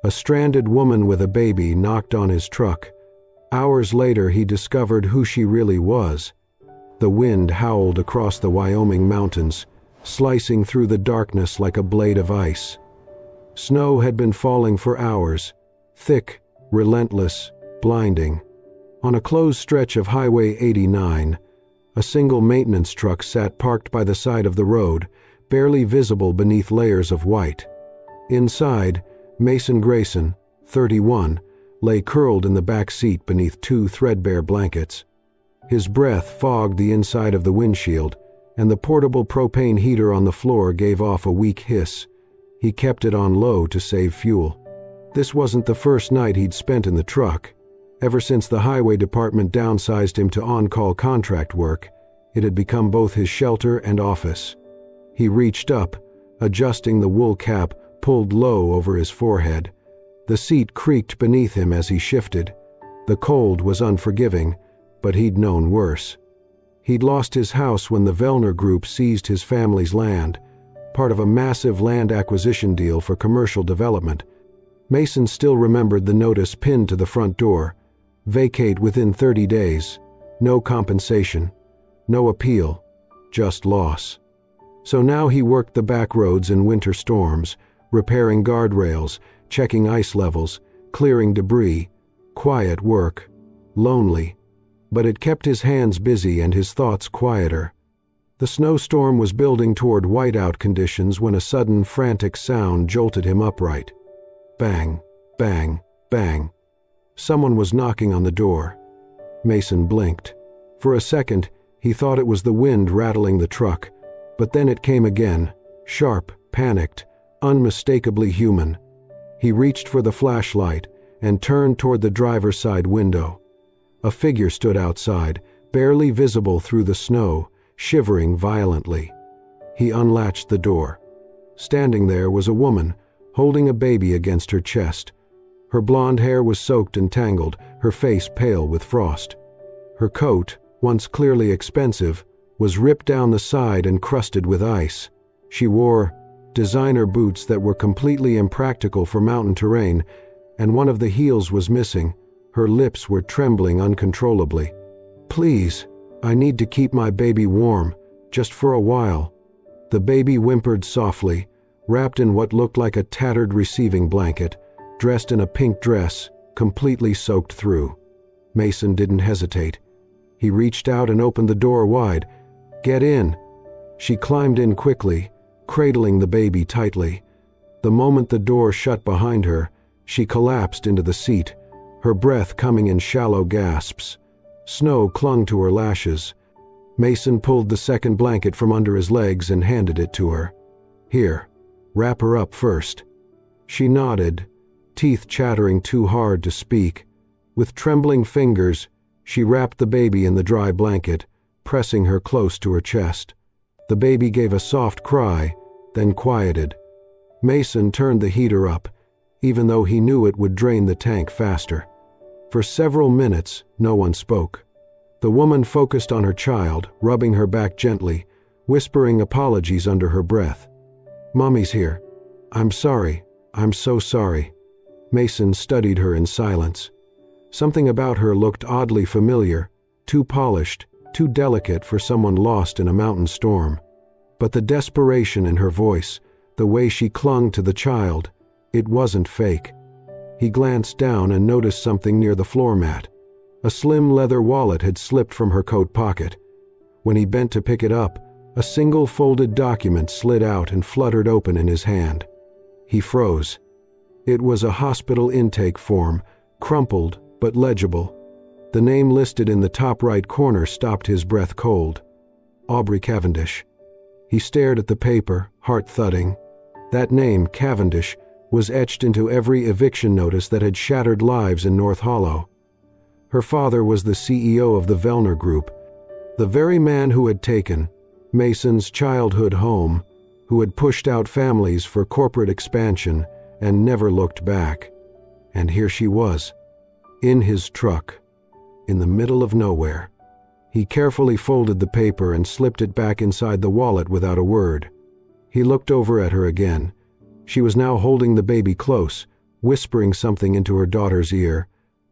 A stranded woman with a baby knocked on his truck. Hours later, he discovered who she really was. The wind howled across the Wyoming mountains, slicing through the darkness like a blade of ice. Snow had been falling for hours, thick, relentless, blinding. On a closed stretch of Highway 89, a single maintenance truck sat parked by the side of the road, barely visible beneath layers of white. Inside, Mason Grayson, 31, lay curled in the back seat beneath two threadbare blankets. His breath fogged the inside of the windshield, and the portable propane heater on the floor gave off a weak hiss. He kept it on low to save fuel. This wasn't the first night he'd spent in the truck. Ever since the highway department downsized him to on-call contract work, it had become both his shelter and office. He reached up, adjusting the wool cap pulled low over his forehead. The seat creaked beneath him as he shifted. The cold was unforgiving, but he'd known worse. He'd lost his house when the Vellner Group seized his family's land, part of a massive land acquisition deal for commercial development. Mason still remembered the notice pinned to the front door: vacate within 30 days, no compensation, no appeal, just loss. So now he worked the back roads in winter storms, repairing guardrails, checking ice levels, clearing debris. Quiet work, lonely, but it kept his hands busy and his thoughts quieter. The snowstorm was building toward whiteout conditions when a sudden frantic sound jolted him upright. Bang, bang, bang. Someone was knocking on the door. Mason blinked. For a second, he thought it was the wind rattling the truck, but then it came again, sharp, panicked, unmistakably human. He reached for the flashlight and turned toward the driver's side window. A figure stood outside, barely visible through the snow, shivering violently. He unlatched the door. Standing there was a woman, holding a baby against her chest. Her blonde hair was soaked and tangled, her face pale with frost. Her coat, once clearly expensive, was ripped down the side and crusted with ice. She wore designer boots that were completely impractical for mountain terrain, and one of the heels was missing. Her lips were trembling uncontrollably. "Please, I need to keep my baby warm, just for a while." The baby whimpered softly, wrapped in what looked like a tattered receiving blanket, dressed in a pink dress, completely soaked through. Mason didn't hesitate. He reached out and opened the door wide. "Get in." She climbed in quickly, cradling the baby tightly. The moment the door shut behind her, she collapsed into the seat, her breath coming in shallow gasps. Snow clung to her lashes. Mason pulled the second blanket from under his legs and handed it to her. "Here, wrap her up first." She nodded, teeth chattering too hard to speak. With trembling fingers, she wrapped the baby in the dry blanket, pressing her close to her chest. The baby gave a soft cry, then quieted. Mason turned the heater up, even though he knew it would drain the tank faster. For several minutes, no one spoke. The woman focused on her child, rubbing her back gently, whispering apologies under her breath. "Mommy's here. I'm sorry. I'm so sorry." Mason studied her in silence. Something about her looked oddly familiar, too polished, too delicate for someone lost in a mountain storm. But the desperation in her voice, the way she clung to the child, it wasn't fake. He glanced down and noticed something near the floor mat. A slim leather wallet had slipped from her coat pocket. When he bent to pick it up, a single folded document slid out and fluttered open in his hand. He froze. It was a hospital intake form, crumpled but legible. The name listed in the top right corner stopped his breath cold. Aubrey Cavendish. He stared at the paper, heart thudding. That name, Cavendish, was etched into every eviction notice that had shattered lives in North Hollow. Her father was the CEO of the Vellner Group, the very man who had taken Mason's childhood home, who had pushed out families for corporate expansion and never looked back. And here she was, in his truck, in the middle of nowhere. He carefully folded the paper and slipped it back inside the wallet without a word. He looked over at her again. She was now holding the baby close, whispering something into her daughter's ear.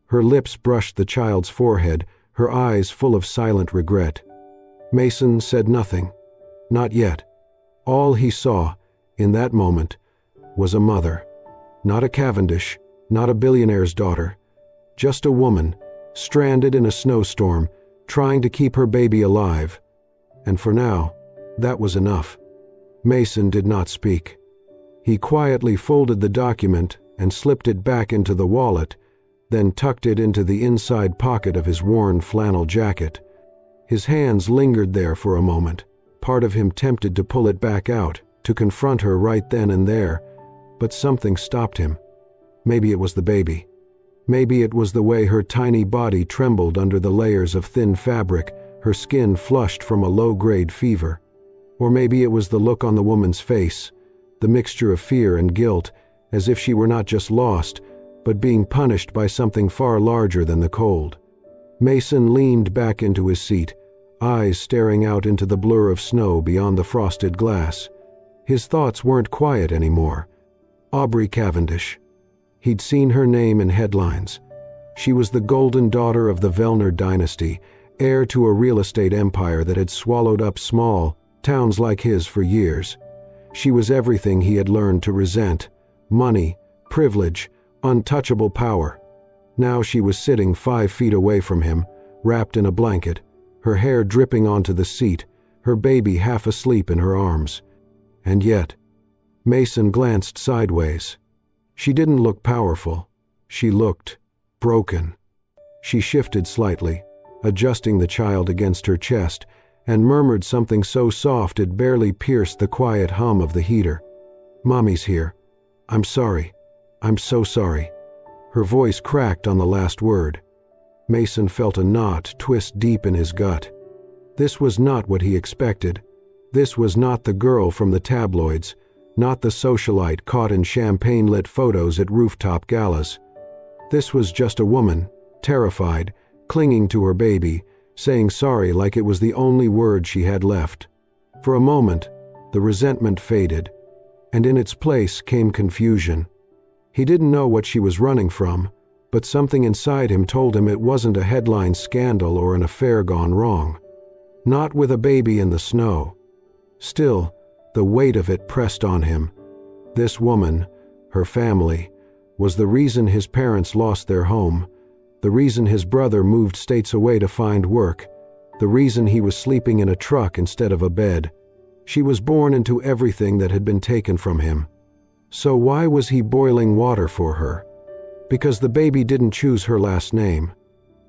Her lips brushed the child's forehead, her eyes full of silent regret. Mason said nothing. Not yet. All he saw, in that moment, was a mother. Not a Cavendish, not a billionaire's daughter. Just a woman, stranded in a snowstorm, trying to keep her baby alive. And for now, that was enough. Mason did not speak. He quietly folded the document and slipped it back into the wallet, then tucked it into the inside pocket of his worn flannel jacket. His hands lingered there for a moment, part of him tempted to pull it back out, to confront her right then and there, but something stopped him. Maybe it was the baby. Maybe it was the way her tiny body trembled under the layers of thin fabric, her skin flushed from a low-grade fever. Or maybe it was the look on the woman's face, the mixture of fear and guilt, as if she were not just lost, but being punished by something far larger than the cold. Mason leaned back into his seat, eyes staring out into the blur of snow beyond the frosted glass. His thoughts weren't quiet anymore. Aubrey Cavendish. He'd seen her name in headlines. She was the golden daughter of the Vellner dynasty, heir to a real estate empire that had swallowed up small towns like his for years. She was everything he had learned to resent: money, privilege, untouchable power. Now she was sitting 5 feet away from him, wrapped in a blanket, her hair dripping onto the seat, her baby half asleep in her arms. And yet, Mason glanced sideways. She didn't look powerful. She looked broken. She shifted slightly, adjusting the child against her chest, and murmured something so soft it barely pierced the quiet hum of the heater. "Mommy's here. I'm sorry. I'm so sorry." Her voice cracked on the last word. Mason felt a knot twist deep in his gut. This was not what he expected. This was not the girl from the tabloids, not the socialite caught in champagne-lit photos at rooftop galas. This was just a woman, terrified, clinging to her baby, saying sorry like it was the only word she had left. For a moment, the resentment faded, and in its place came confusion. He didn't know what she was running from, but something inside him told him it wasn't a headline scandal or an affair gone wrong. Not with a baby in the snow. Still, the weight of it pressed on him. This woman, her family, was the reason his parents lost their home, the reason his brother moved states away to find work, the reason he was sleeping in a truck instead of a bed. She was born into everything that had been taken from him. So why was he boiling water for her? Because the baby didn't choose her last name.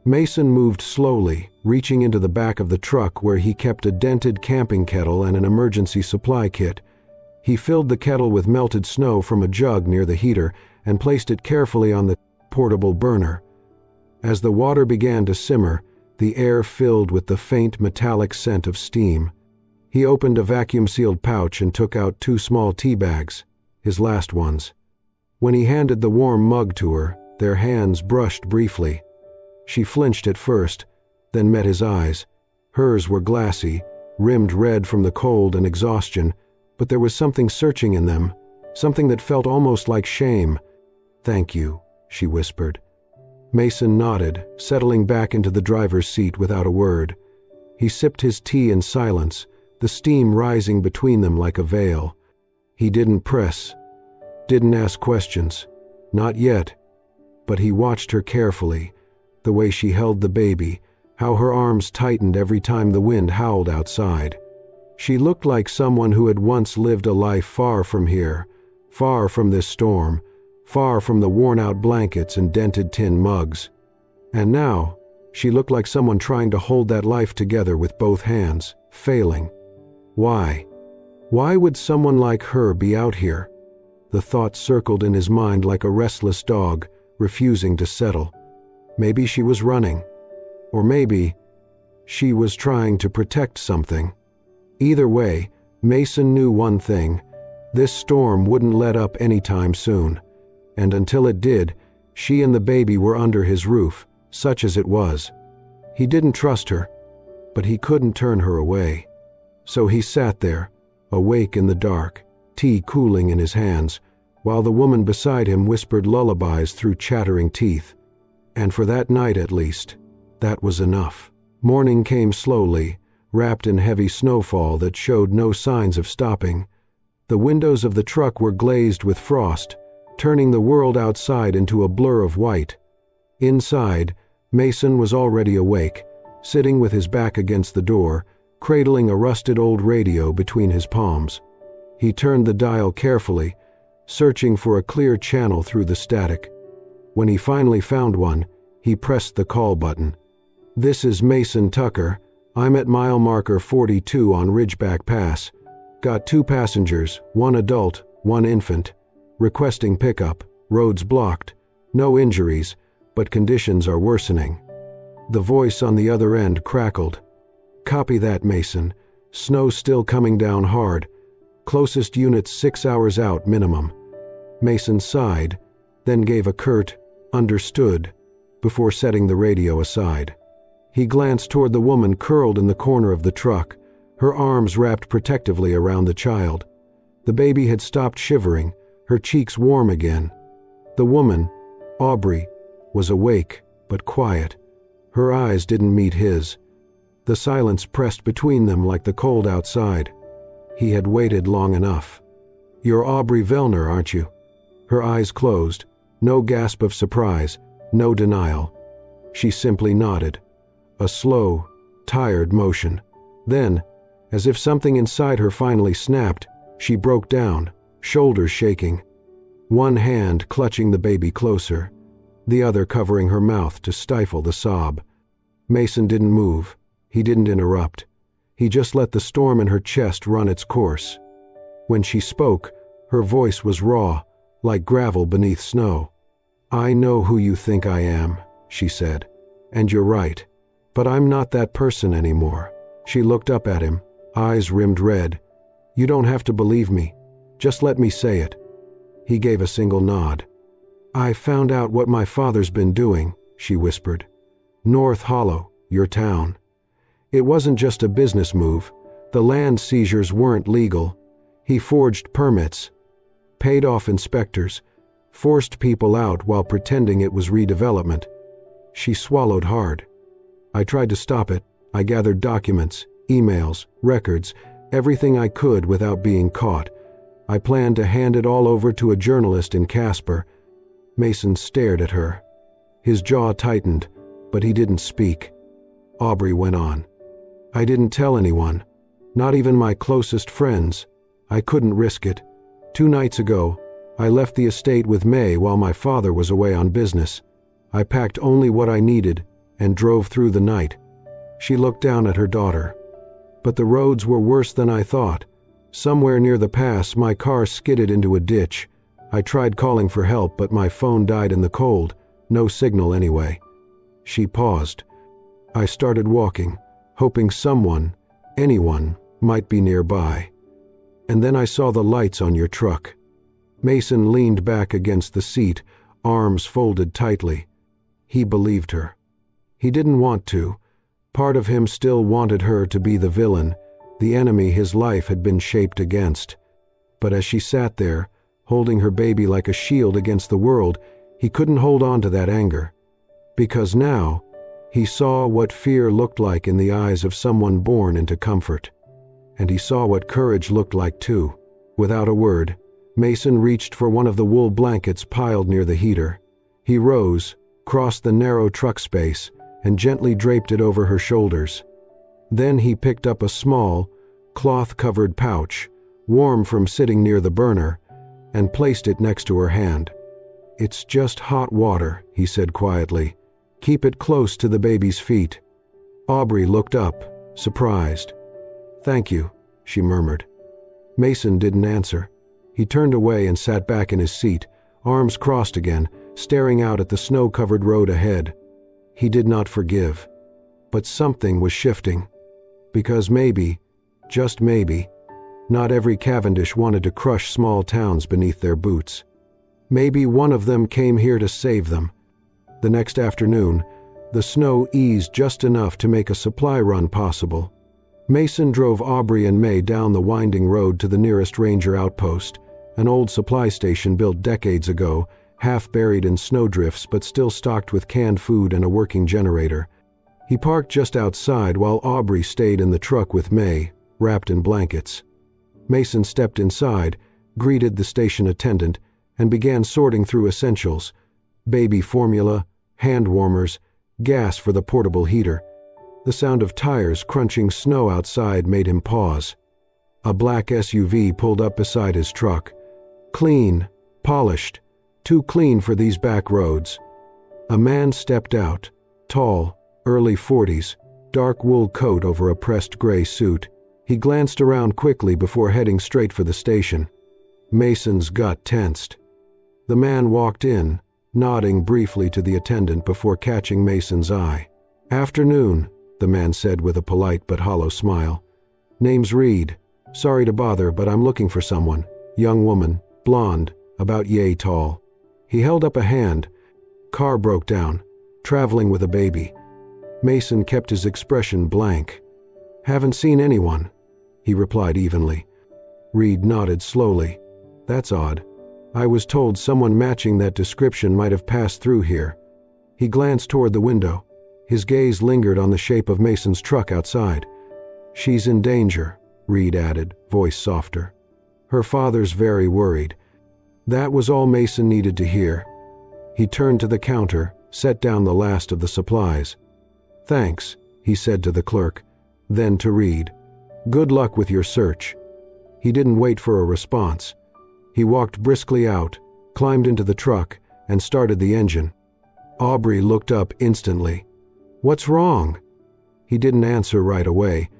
Mason moved slowly, reaching into the back of the truck where he kept a dented camping kettle and an emergency supply kit. He filled the kettle with melted snow from a jug near the heater and placed it carefully on the portable burner. As the water began to simmer, the air filled with the faint metallic scent of steam. He opened a vacuum-sealed pouch and took out 2 small tea bags, his last ones. When he handed the warm mug to her, their hands brushed briefly. She flinched at first, then met his eyes. Hers were glassy, rimmed red from the cold and exhaustion, but there was something searching in them, something that felt almost like shame. "Thank you," she whispered. Mason nodded, settling back into the driver's seat without a word. He sipped his tea in silence, the steam rising between them like a veil. He didn't press, didn't ask questions. Not yet. But he watched her carefully, the way she held the baby, how her arms tightened every time the wind howled outside. She looked like someone who had once lived a life far from here, far from this storm, far from the worn-out blankets and dented tin mugs. And now, she looked like someone trying to hold that life together with both hands, failing. Why? Why would someone like her be out here? The thought circled in his mind like a restless dog, refusing to settle. Maybe she was running. Or maybe she was trying to protect something. Either way, Mason knew one thing: this storm wouldn't let up anytime soon. And until it did, she and the baby were under his roof, such as it was. He didn't trust her, but he couldn't turn her away. So he sat there, awake in the dark, tea cooling in his hands, while the woman beside him whispered lullabies through chattering teeth. And for that night at least, that was enough. Morning came slowly, wrapped in heavy snowfall that showed no signs of stopping. The windows of the truck were glazed with frost, turning the world outside into a blur of white. Inside, Mason was already awake, sitting with his back against the door, cradling a rusted old radio between his palms. He turned the dial carefully, searching for a clear channel through the static. When he finally found one, he pressed the call button. "This is Mason Tucker. I'm at mile marker 42 on Ridgeback Pass. Got 2 passengers, 1 adult, 1 infant. Requesting pickup. Roads blocked. No injuries, but conditions are worsening." The voice on the other end crackled. "Copy that, Mason. Snow still coming down hard. Closest unit's 6 hours out minimum." Mason sighed, then gave a curt, "Understood," before setting the radio aside. He glanced toward the woman curled in the corner of the truck, her arms wrapped protectively around the child. The baby had stopped shivering, her cheeks warm again. The woman, Aubrey, was awake, but quiet. Her eyes didn't meet his. The silence pressed between them like the cold outside. He had waited long enough. "You're Aubrey Vellner, aren't you?" Her eyes closed, no gasp of surprise, no denial. She simply nodded. A slow, tired motion. Then, as if something inside her finally snapped, she broke down, shoulders shaking. One hand clutching the baby closer, the other covering her mouth to stifle the sob. Mason didn't move. He didn't interrupt. He just let the storm in her chest run its course. When she spoke, her voice was raw, like gravel beneath snow. "I know who you think I am," she said, "and you're right. But I'm not that person anymore." She looked up at him, eyes rimmed red. "You don't have to believe me. Just let me say it." He gave a single nod. "I found out what my father's been doing," she whispered. "North Hollow, your town. It wasn't just a business move. The land seizures weren't legal. He forged permits, paid off inspectors, forced people out while pretending it was redevelopment." She swallowed hard. "I tried to stop it. I gathered documents, emails, records, everything I could without being caught. I planned to hand it all over to a journalist in Casper." Mason stared at her. His jaw tightened, but he didn't speak. Aubrey went on. "I didn't tell anyone, not even my closest friends. I couldn't risk it. 2 nights ago, I left the estate with May while my father was away on business. I packed only what I needed and drove through the night." She looked down at her daughter. "But the roads were worse than I thought. Somewhere near the pass, my car skidded into a ditch. I tried calling for help, but my phone died in the cold. No signal anyway." She paused. "I started walking, hoping someone, anyone, might be nearby. And then I saw the lights on your truck." Mason leaned back against the seat, arms folded tightly. He believed her. He didn't want to. Part of him still wanted her to be the villain, the enemy his life had been shaped against. But as she sat there, holding her baby like a shield against the world, he couldn't hold on to that anger. Because now, he saw what fear looked like in the eyes of someone born into comfort. And he saw what courage looked like too. Without a word, Mason reached for one of the wool blankets piled near the heater. He rose, crossed the narrow truck space, and gently draped it over her shoulders. Then he picked up a small, cloth-covered pouch, warm from sitting near the burner, and placed it next to her hand. "It's just hot water," he said quietly. "Keep it close to the baby's feet." Aubrey looked up, surprised. "Thank you," she murmured. Mason didn't answer. He turned away and sat back in his seat, arms crossed again, staring out at the snow-covered road ahead. He did not forgive. But something was shifting. Because maybe, just maybe, not every Cavendish wanted to crush small towns beneath their boots. Maybe one of them came here to save them. The next afternoon, the snow eased just enough to make a supply run possible. Mason drove Aubrey and May down the winding road to the nearest ranger outpost, an old supply station built decades ago, half buried in snowdrifts but still stocked with canned food and a working generator. He parked just outside while Aubrey stayed in the truck with May, wrapped in blankets. Mason stepped inside, greeted the station attendant, and began sorting through essentials: baby formula, hand warmers, gas for the portable heater. The sound of tires crunching snow outside made him pause. A black SUV pulled up beside his truck. Clean, polished, too clean for these back roads. A man stepped out, tall, early 40s, dark wool coat over a pressed gray suit. He glanced around quickly before heading straight for the station. Mason's gut tensed. The man walked in, nodding briefly to the attendant before catching Mason's eye. "Afternoon," the man said with a polite but hollow smile. "Name's Reed. Sorry to bother, but I'm looking for someone. Young woman, blonde, about yay tall." He held up a hand. "Car broke down. Traveling with a baby." Mason kept his expression blank. "Haven't seen anyone," he replied evenly. Reed nodded slowly. "That's odd. I was told someone matching that description might have passed through here." He glanced toward the window. His gaze lingered on the shape of Mason's truck outside. "She's in danger," Reed added, voice softer. "Her father's very worried." That was all Mason needed to hear. He turned to the counter, set down the last of the supplies. "Thanks," he said to the clerk, then to Reed. "Good luck with your search." He didn't wait for a response. He walked briskly out, climbed into the truck, and started the engine. Aubrey looked up instantly. "What's wrong?" He didn't answer right away,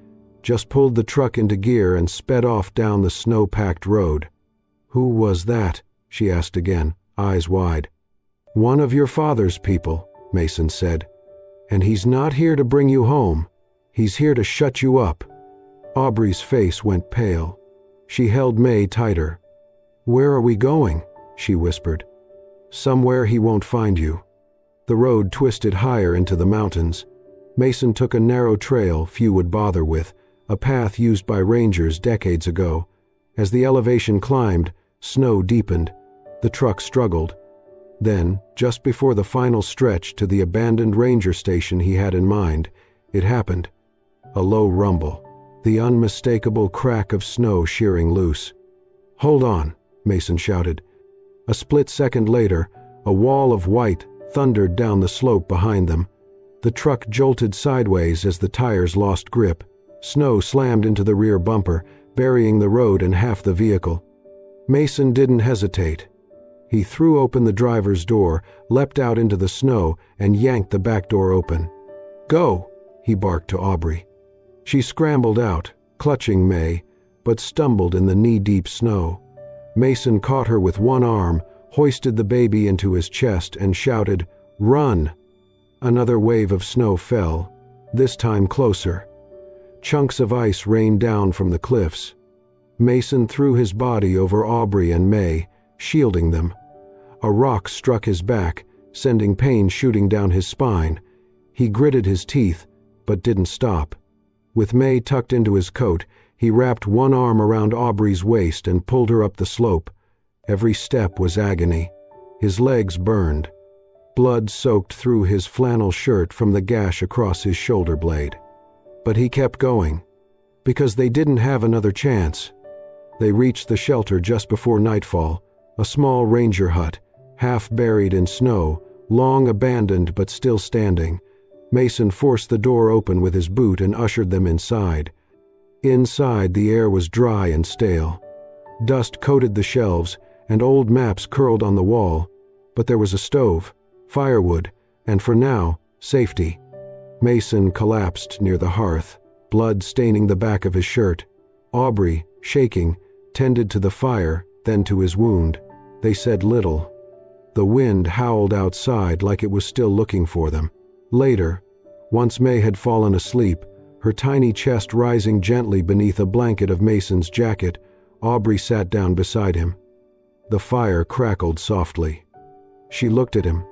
just pulled the truck into gear and sped off down the snow-packed road. "Who was that?" she asked again, eyes wide. "One of your father's people," Mason said. "And he's not here to bring you home. He's here to shut you up." Aubrey's face went pale. She held May tighter. "Where are we going?" she whispered. "Somewhere he won't find you." The road twisted higher into the mountains. Mason took a narrow trail few would bother with, a path used by rangers decades ago. As the elevation climbed, snow deepened. The truck struggled. Then, just before the final stretch to the abandoned ranger station he had in mind, it happened. A low rumble, the unmistakable crack of snow shearing loose. "Hold on," Mason shouted. A split second later, a wall of white thundered down the slope behind them. The truck jolted sideways as the tires lost grip. Snow slammed into the rear bumper, burying the road and half the vehicle. Mason didn't hesitate. He threw open the driver's door, leapt out into the snow, and yanked the back door open. "Go!" he barked to Aubrey. She scrambled out, clutching May, but stumbled in the knee-deep snow. Mason caught her with one arm, hoisted the baby into his chest, and shouted, "Run!" Another wave of snow fell, this time closer. Chunks of ice rained down from the cliffs. Mason threw his body over Aubrey and May, shielding them. A rock struck his back, sending pain shooting down his spine. He gritted his teeth, but didn't stop. With May tucked into his coat, he wrapped one arm around Aubrey's waist and pulled her up the slope. Every step was agony. His legs burned. Blood soaked through his flannel shirt from the gash across his shoulder blade. But he kept going, because they didn't have another chance. They reached the shelter just before nightfall, a small ranger hut, half buried in snow, long abandoned but still standing. Mason forced the door open with his boot and ushered them inside. Inside, the air was dry and stale. Dust coated the shelves, and old maps curled on the wall, but there was a stove, firewood, and for now, safety. Mason collapsed near the hearth, blood staining the back of his shirt. Aubrey, shaking, tended to the fire, then to his wound. They said little. The wind howled outside like it was still looking for them. Later, once May had fallen asleep, her tiny chest rising gently beneath a blanket of Mason's jacket, Aubrey sat down beside him. The fire crackled softly. She looked at him,